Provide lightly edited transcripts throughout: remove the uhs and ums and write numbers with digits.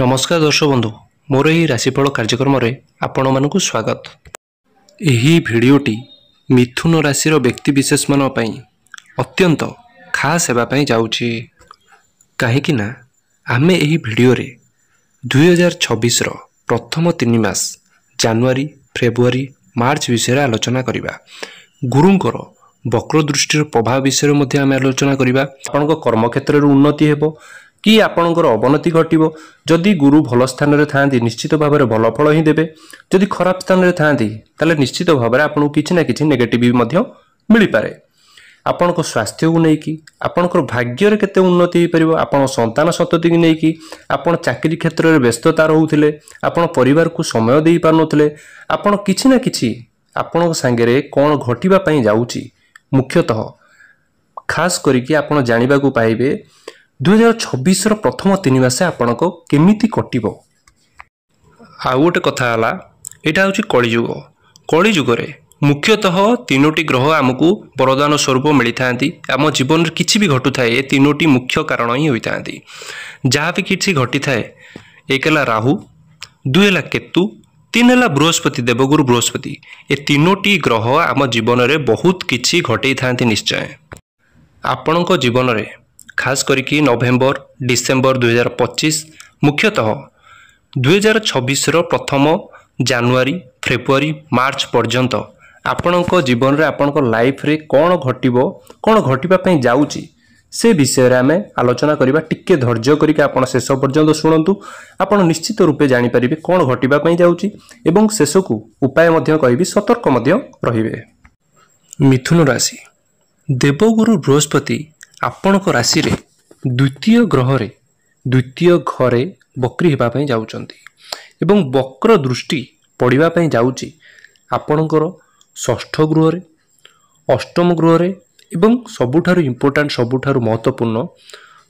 नमस्कार दर्शक बंधु मोर यही राशिफल कार्यक्रम में आपण मानक स्वागत। यही भिडटी मिथुन राशि व्यक्ति विशेष मान अत्यंत खास होगापी जाऊँगी कहीं आमे यही भिडियो 2026 प्रथम 3 मास जनवरी फेब्रुआरी मार्च विषय आलोचना करवा। गुरुंकर वक्र दृष्टि प्रभाव विषय आम आलोचना करवा। आपण कर्म क्षेत्र में उन्नति हो कि आपणकर अवनति घटो। जदि गुरु भल स्थान में था निश्चित भाव में भल फल ही देवे। जदि खराब स्थान में था निश्चित भाव में आपको किसी ना कि नेगेटिव मिल पारे। आपण स्वास्थ्य को लेकिन आपणकर भाग्य केते उन्नति हो पार। आप संतान सतति को लेकिन आप चाकरी क्षेत्र में व्यस्तता रोते आपण परिवार को समय दे पारे। आपण किसी ना कि आपण सांगे कौन घटवाई जाऊँगी मुख्यतः खास करके आप जानवा पाइबे 2026 प्रथम 3 मास आपण को केमिति कटिबो। आउ गोटे कथा है यहाँ हूँ कलिजुग। कलिजुग मुख्यतः 3टी ग्रह आमको वरदान स्वरूप मिलता। आम जीवन में किसी भी घटू थाए 3टी मुख्य कारण ही होता। जहाँ भी किसी घटी थाए 1 है राहु, 2 है केतु, 3 है बृहस्पति देवगुरु बृहस्पति। ये 3टी ग्रह आम जीवन में बहुत किसी घटे था। निश्चय आपण जीवन में खास करके नवेम्बर डिसेम्बर 2025 मुख्यतः 2026 प्रथम जनवरी फेब्रुआरी मार्च पर्यंत आपणक जीवन में आपणक लाइफ रे कौन घटिबो कौन घटिबापई जाउची से विषय आम आलोचना करवा। टिके धैर्य करके आप शेष पर्यंत शुणु। आपड़ निश्चित रूपे जानीपारे कौन घटिबापई जाउची एवं शेष को उपाय कहि सतर्क रहिबे। मिथुन राशि देवगुरु बृहस्पति आपणक राशि रे द्वितीय ग्रह रे द्वितीय घरे वक्री होगापी जाउचंती एवं वक्र दृष्टि पड़ापी जाउची आपणकर षष्ठ गृह रे अष्टम गृह रे एवं सबुठारु इम्पोर्टान्ट सबुठारु महत्वपूर्ण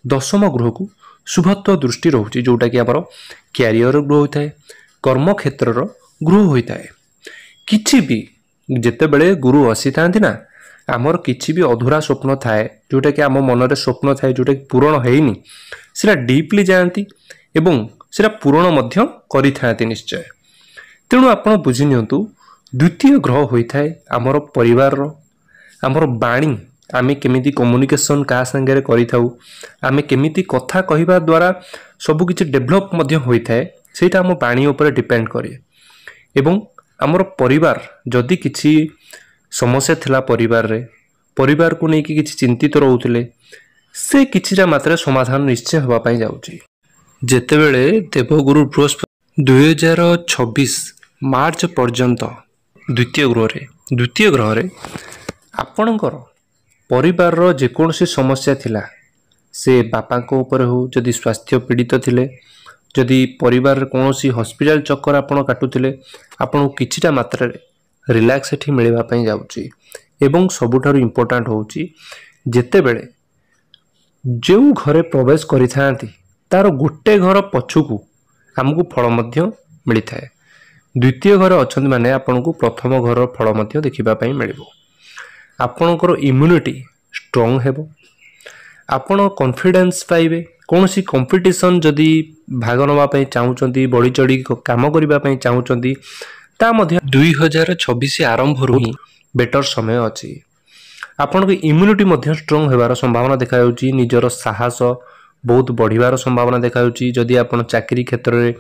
दशम गृह को शुभत्व दृष्टि रोचे जोटा कि आमर क्यारियर गृह होता है कर्म क्षेत्र गृह होता है। किछि भी जेते बेले गुरु आसी थांती ना आमर किसी भी अधूरा स्वप्न थाए जोटा कि आम मन स्वप्न थाए जोटा कि पूरण होनी से डीपली जाती एवं से पूरण करि थांती निश्चय। तेणु आप बुझी नियंतु द्वितीय ग्रह होता है आमर परिवार आमर बाणी आमे केमिति कम्युनिकेशन का संगे करिथाउ आमे केमिति कथा कहिबा द्वारा सब किछि डेभलप होता है सेटा आम बाणी उपर डिपेंड करे। एवं आमर परिवार जदि किछि समस्या थिला परिवार को लेकिन किसी चिंतित रोते से किछिटा मात्रा समाधान निश्चय होगापी जाऊँगी। जेतेबेले देवगुरु बृहस्पति 2026 मार्च पर्यंत द्वितीय ग्रह रे आपणकर परिवार जेकोसी समस्या थिला से बापा को ऊपर हो जदि स्वास्थ्य पीड़ित थिले जदि परिवार कौन हॉस्पिटल चक्कर आपण काटुले आपन किछिटा मात्रा रिलैक्स एठी मिलवाई जाऊँगी। एवं सबुठारु इम्पोर्टान्ट होउची जेतेबेले जो घरे प्रवेश करिथांती तार गोटे घर पछुकू आमको फल मिलता है। द्वितीय घर अच्छा माने आपको प्रथम घर फल देखा मिलिबो। आपणकर इम्यूनिटी स्ट्रॉन्ग हेबो। आपण कॉन्फिडेंस पाइबे। कौन सी कंपटीशन जदि भाग नवाई चाहूँगी बढ़ी चढ़ी काम करने चाहूँगी ता मध्य 2026 आरंभ ही बेटर समय अच्छी। आपण को इम्यूनिटी स्ट्रॉन्ग होबार संभावना देखा निजर साहस बहुत बढ़िवार संभावना देखा। जदि आपण चाकरी क्षेत्र में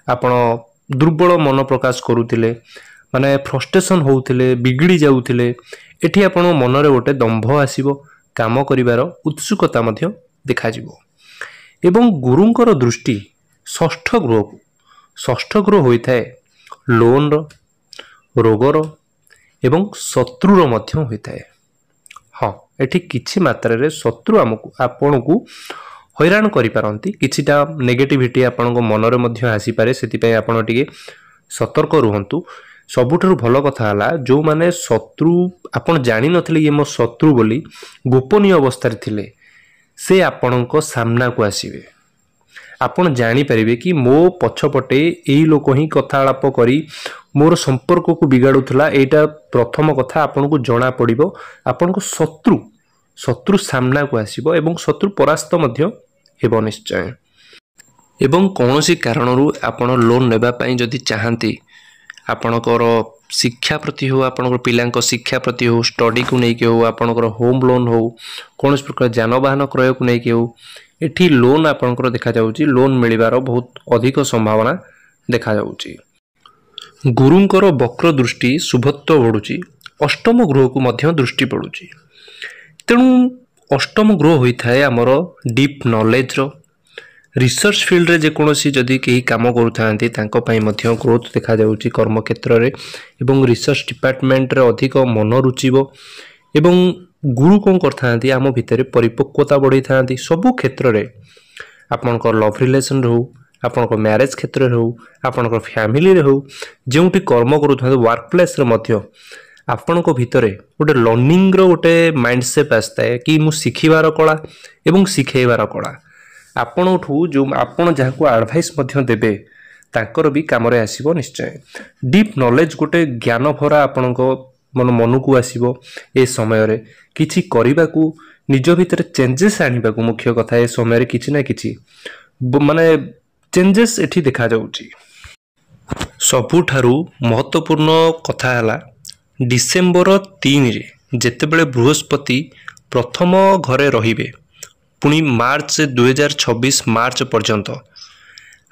आपण दुर्बल मन प्रकाश करुले माने फ्रस्ट्रेशन होउथिले बिगड़ी जाउथिले एठी आपण मन रे गोटे दंभ आसीबो काम करिवार उत्सुकता देखा जिवो। एवं गुरुंकर दृष्टि षष्ठ गृह होता है लोन रोगर एवं शत्रुर होता है। हाँ एठी किछि मात्रा रे शत्रु आमको आपण को हैरान करि पारंती किछिटा नेगेटिविटी आपण मन रे आसी पारे सेति आपण टिके सतर्क रुहंतु। सबुठारु भल कथा हला जो माने शत्रु आपण जानि नथिले ये मो शत्रु बोली गोपनीय अवस्था रे थिले से आपणको सामना को आसीबे। आपण जानी परिबे कि मो पछपटे एई लोक ही कथालाप करी मोर संपर्क को बिगाड़ुला। एटा प्रथम कथा आपण को जना पड़िबो। आपण को शत्रु सामना को आसीबो एवं शत्रु परास्त हेबो निश्चय। एवं कौनसी कारणरू आपण लोन नेबा पई जदि चाहंती आपणकर शिक्षा प्रति हो आपणकर पिलांक शिक्षा प्रति हो स्टडी को लेके हो आपणकर होम लोन हो कौन प्रकार जानवाहन क्रय को लेके हो एठी लोन आपणकर देखा जाउची लोन मिलिबार बहुत अधिक संभावना देखा जाउची। गुरुंकर वक्र दृष्टि शुभत्व बढ़ुची अष्टम गृह को मध्य दृष्टि पड़ुची तेणु अष्टम गृह होता है आमर डीप नॉलेज रो रिसर्च फील्ड रे जेकोसी जदि कहीं काम करूथांती तांको पई मध्य ग्रोथ देखा जाउची कर्म क्षेत्र रे एवं रिसर्च डिपार्टमेंट रे अधिक मन रुचिबो एवं गुरु कोन करथांती आम भितर परिपक्वता बढ़ई थांती सबु क्षेत्र रे आपनकर लव रिलेशन रे हो आपनकर मैरिज क्षेत्र रे हो आपनकर फैमिली रे हो जेउटी कर्म करूथांती वर्क प्लेस रे मध्य आपनको भितर गोटे लर्निंग रो गोटे माइंडसेट आसता है कि मु शिखिबार कला एवं शिखेबार कला आपणठू जो आपण जहाँ एडवाइस देवे तांकर भी काम आसीबो निश्चय। डीप नॉलेज गोटे ज्ञान भरा आपण मन को आसीबो ए समय रे किछि करिबा को निज भितर चेंजेस आनिबा को मुख्य कथा ए समय रे किछि ना किछि माने चेंजेस एठी देखा जाउची। सबुठारु महत्वपूर्ण कथा हला डिसेम्बर 3 रे जेतेबेले बृहस्पति प्रथम घरे रहिबे पुणी मार्च 2026 मार्च पर्यंत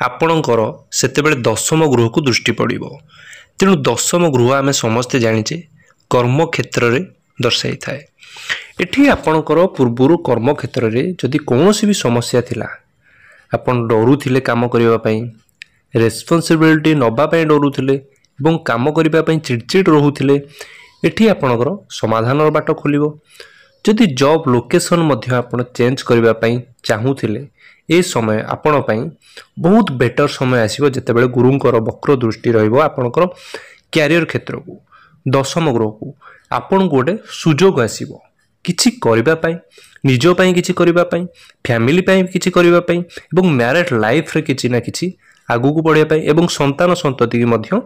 आपणकर सेतेबेले दशम गृह को दृष्टि पड़िबो तेणु दशम गृह आमे समस्ते जानिचे कर्म क्षेत्र रे दर्शाई थाए। एठी आपणकर पूर्वरु कर्म क्षेत्र रे जदि कोनोसी भी समस्या थिला आपण डरुथिले काम करिबा पई रेस्पोंसिबिलिटी नबा पई डरुथिले एवं काम करिबा पई चिड़चिड़ रहुथिले एठी आपणकर समाधान बाट खोलिबो। जदि जॉब लोकेशन मध्य आपण चेंज करिबा पई चाहूथिले ए समय आपण पई बहुत बेटर समय आसीबो जेतेबेले गुरुंकर वक्र दृष्टि रहिबो आपणकर कैरियर क्षेत्र को दशम गृह को आपण गोटे सुजोग आसीबो किछि करिबा पई निजो पई किछि करिबा पई फैमिली पई किछि करिबा पई एवं मैरिड लाइफ रे किछि ना किछि आगु को बढ़िया पई एवं संतान संतति की मध्य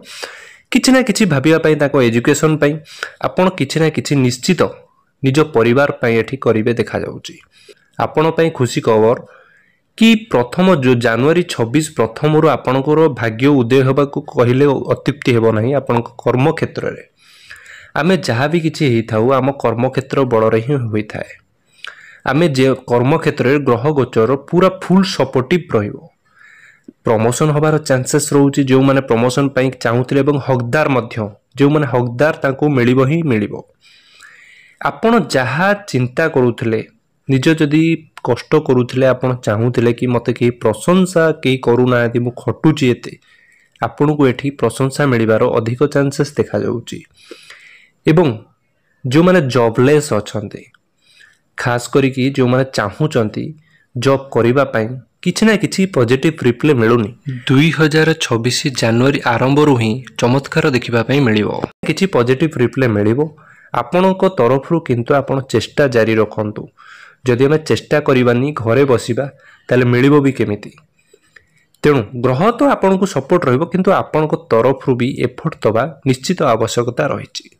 किछि ना किछि भाबिया पई ताको एजुकेशन पई आपण किछि ना किछि निश्चित निज परिवार पई एठी करिवे देखा जाउची। आपण पई खुशी खबर कि प्रथम जो जनवरी 26 प्रथम रु आपणकर भाग्य उदय होबा को कहिले अत्युक्ति हेबो नाही। आपण कर्म क्षेत्र रे आमे जहाँ भी किछि हेई थाउ आम कर्म क्षेत्र बड़ रे ही होई थाए आमे जे कर्म क्षेत्र रे ग्रह गोचर पूरा फुल सपोर्टिव रहिबो प्रमोशन होबार चांसेस रहउची जो माने प्रमोशन पई चाहूतिले एवं हकदार मध्य जो माने हकदार ताको मिलिबो ही मिलिबो। आपण जहाँ चिंता करूथिले निज जदि कष्ट करूथिले आपण चाहूतिले कि मते के प्रशंसा के करूना यदि मु खटुची एते आपण को एठी प्रशंसा मिलिबार अधिक चांसेस देखा जाउची। एवं जो माने जॉबलेस अछंती खास करी कि जो माने चाहूचंती जॉब करिबा पई किछि ना किछि पॉजिटिव रिप्ले मिलुनी 2026 जनवरी आरंभ रु ही चमत्कार देखिबा पई मिलिबो किछि पॉजिटिव रिप्ले मिलिबो आपणक तरफरु किंतु आपण चेष्टा जारी रखंतु जदि हमें चेष्टा करिबानी घरे बसिबा ताले मिलिबो भी केमिति तेणु ग्रह तो आपण को सपोर्ट रहइबो किंतु आपणक तरफरु भी एफर्ट दबा निश्चित आवश्यकता रहिछि।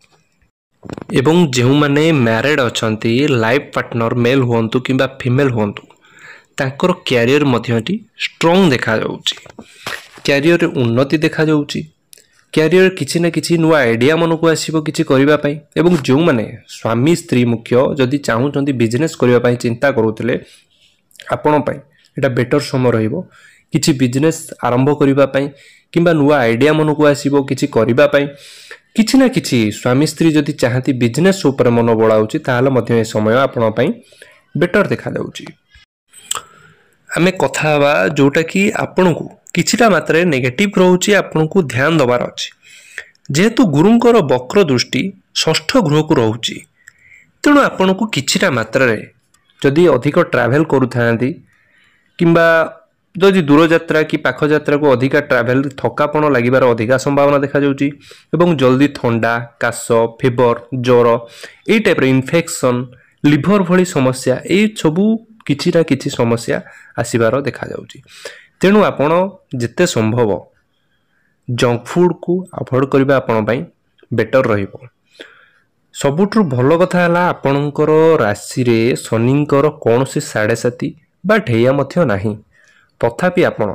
एवं जेहु माने मैरिड अछंती लाइफ पार्टनर मेल होंतु किंबा फीमेल होंतु तांकर कैरियर मध्यटी स्ट्रांग देखा जाउची कैरियर उन्नति देखा जाउची कैरियर किछि ना किछि नुआ आइडिया मन को आसीबो किछि करिबा पई एवं जो माने स्वामी स्त्री मुख्य जदि चाहूचंती बिजनेस करिबा पई चिंता करूथिले आपण पई एटा बेटर समय रहिबो किछि बिजनेस आरंभ करिबा पई किंबा नुआ आइडिया मन को आसीबो किछि करिबा पई किछि ना किछि स्वामी स्त्री जदि चाहती बिजनेस ऊपर मन बळाउची ताहाले मध्य ए समय आपण पई बेटर देखा जाउची। आमे कथा हवा जोटा कि आपण को किछिटा मात्रा नेगेटिव रहउची आपण को ध्यान दबार अछि जेहेतु गुरुंकर वक्र दृष्टि षष्ठ गृह को रहउची तेणु आपण को किछिटा मात्रा रे जदि अधिक ट्रैवल करूथांती किंबा जदि दूर यात्रा कि पाख यात्रा को अधिक ट्रैवल थकापण लागिबार अधिक संभावना देखा जाउची एवं जल्दी ठंडा काश फीवर ज्वर ए टाइप रे इन्फेक्शन लिवर भली समस्या ए सबू किछि ना किछि समस्या आसीबार देखा जाउची तेणु आपण जिते संभव जंक फूड को अवॉइड करबा आपण पई बेटर रहिबो। सबुठु भल कथा हला आपणकर राशि रे शनिंकर कोनोसी 7.5 बा ढेया मध्य नाही तथापि आपण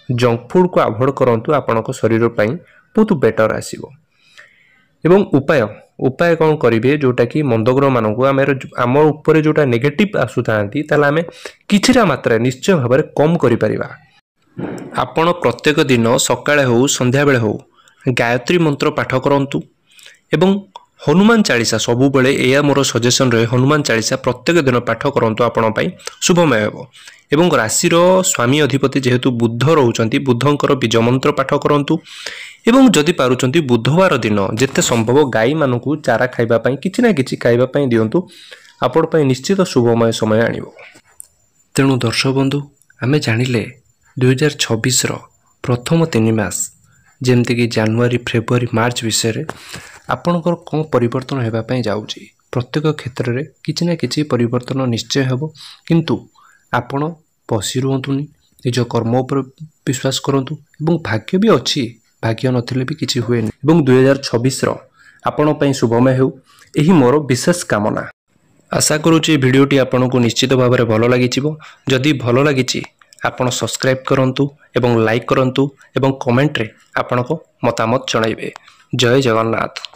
जंक फूड को अवॉइड करंतु आपनको शरीर पई बहुत बेटर आसीबो। एवं उपाय उपाय कौन करेंगे जोटा कि मंदग्रह मानक आम उपर जोटा नेगेटिव आसुता आम किछिरा मात्रा निश्चय भाव में कम करिपरिबा। आपण प्रत्येक दिन सकाळे हो संध्या बेले हो गायत्री मंत्र पाठ करंतु एवं हनुमान चालीसा सबु बेले एया मोर सजेशन रहे हनुमान चालीसा प्रत्येक दिन पाठ करंतु आपण पई शुभमय हेबो। एवं राशि स्वामी अधिपति जेहेतु बुध रहउचंती बुधंकर बीज मंत्र पाठ करंतु एवं जदि पारुचंती बुधवार दिन जेते संभव गाई मानकु चारा खाइबा पई किछि ना किछि खाइबा पई दियंतु आपण पई निश्चित शुभमय समय आनिबो। तेणु दर्शक बंधु आमे जानिले 2026 रो प्रथम 3 मास जेमति कि जनवरी फेब्रुआरी मार्च विषय रे आपणकर कौन परिवर्तन हेबा पई जाउची। प्रत्येक क्षेत्र रे किछि ना किछि परिवर्तन निश्चय हेबो, किंतु आपण बसी रुहंतुनी निज कर्म उपर विश्वास करंतु एवं भाग्य भी अछि, भाग्य नथिले भी किछि हुएनी। एवं 2026 रो आपण पई शुभमय हेउ एही मोर विशेष कामना। आशा करूची वीडियोटी आपनको निश्चित भाव में भल लागिथिबो। जदि भल लागिछि आपण सब्सक्राइब करंतु एवं लाइक करंतु एवं कमेंट रे आपनको मतामत जणाइबे। जय जगन्नाथ।